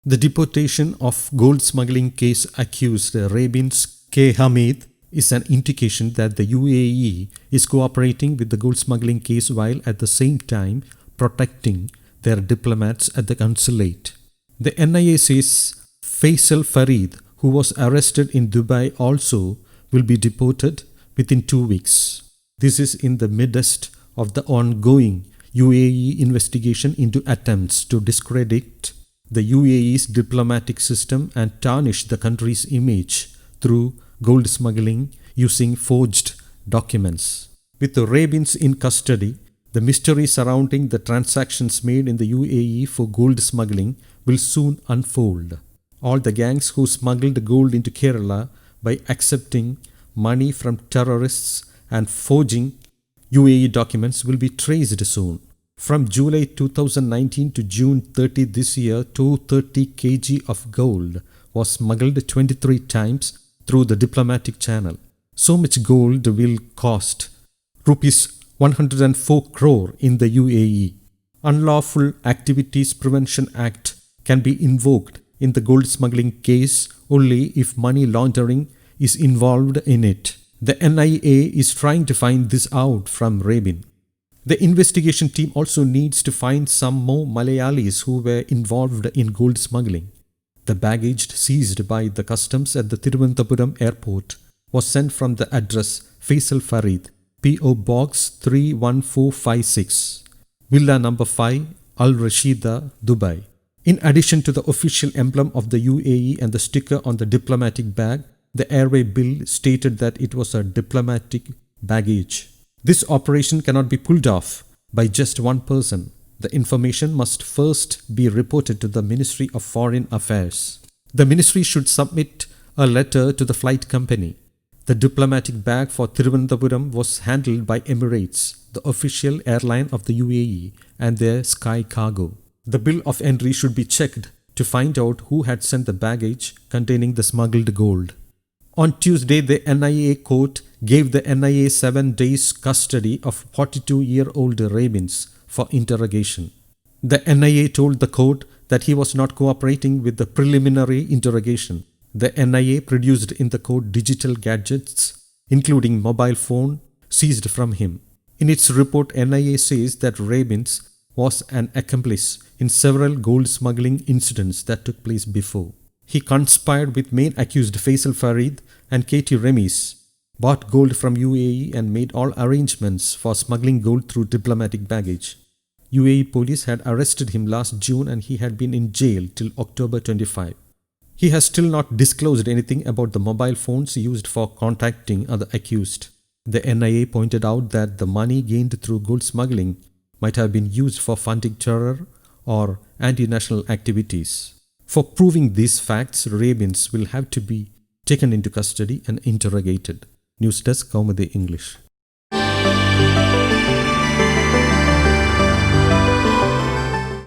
The deportation of gold smuggling case accused Rabins K. Hamid is an indication that the UAE is cooperating with the gold smuggling case while at the same time protecting their diplomats at the consulate. The NIA says Faisal Farid, who was arrested in Dubai, also will be deported within 2 weeks. This is in the midst of the ongoing UAE investigation into attempts to discredit the UAE's diplomatic system and tarnish the country's image through gold smuggling using forged documents. With the Rabins in custody, the mystery surrounding the transactions made in the UAE for gold smuggling will soon unfold. All the gangs who smuggled gold into Kerala by accepting money from terrorists and forging UAE documents will be traced soon. From July 2019 to June 30 this year, 230 kg of gold was smuggled 23 times through the diplomatic channel. So much gold will cost rupees 104 crore in the UAE. Unlawful Activities Prevention Act can be invoked in the gold smuggling case only if money laundering is involved in it. The NIA is trying to find this out from Rabin. The investigation team also needs to find some more Malayalis who were involved in gold smuggling. The baggage seized by the customs at the Thiruvananthapuram airport was sent from the address Faisal Farid, P.O. Box 31456, Villa number 5, Al Rashida, Dubai. In addition to the official emblem of the UAE and the sticker on the diplomatic bag, the airway bill stated that it was a diplomatic baggage. This operation cannot be pulled off by just one person. The information must first be reported to the Ministry of Foreign Affairs. The ministry should submit a letter to the flight company. The diplomatic bag for Thiruvananthapuram was handled by Emirates, the official airline of the UAE, and their Sky Cargo. The bill of entry should be checked to find out who had sent the baggage containing the smuggled gold. On Tuesday, the NIA court gave the NIA 7 days custody of 42-year-old Rabins for interrogation. The NIA told the court that he was not cooperating with the preliminary interrogation. The NIA produced in the court digital gadgets, including mobile phone, seized from him. In its report, NIA says that Rabins was an accomplice in several gold smuggling incidents that took place before. He conspired with main accused Faisal Farid and Katie Remis, bought gold from UAE and made all arrangements for smuggling gold through diplomatic baggage. UAE police had arrested him last June and he had been in jail till October 25. He has still not disclosed anything about the mobile phones used for contacting other accused. The NIA pointed out that the money gained through gold smuggling might have been used for funding terror or anti-national activities. For proving these facts, Rabins will have to be taken into custody and interrogated. News Desk, Kaumudy English.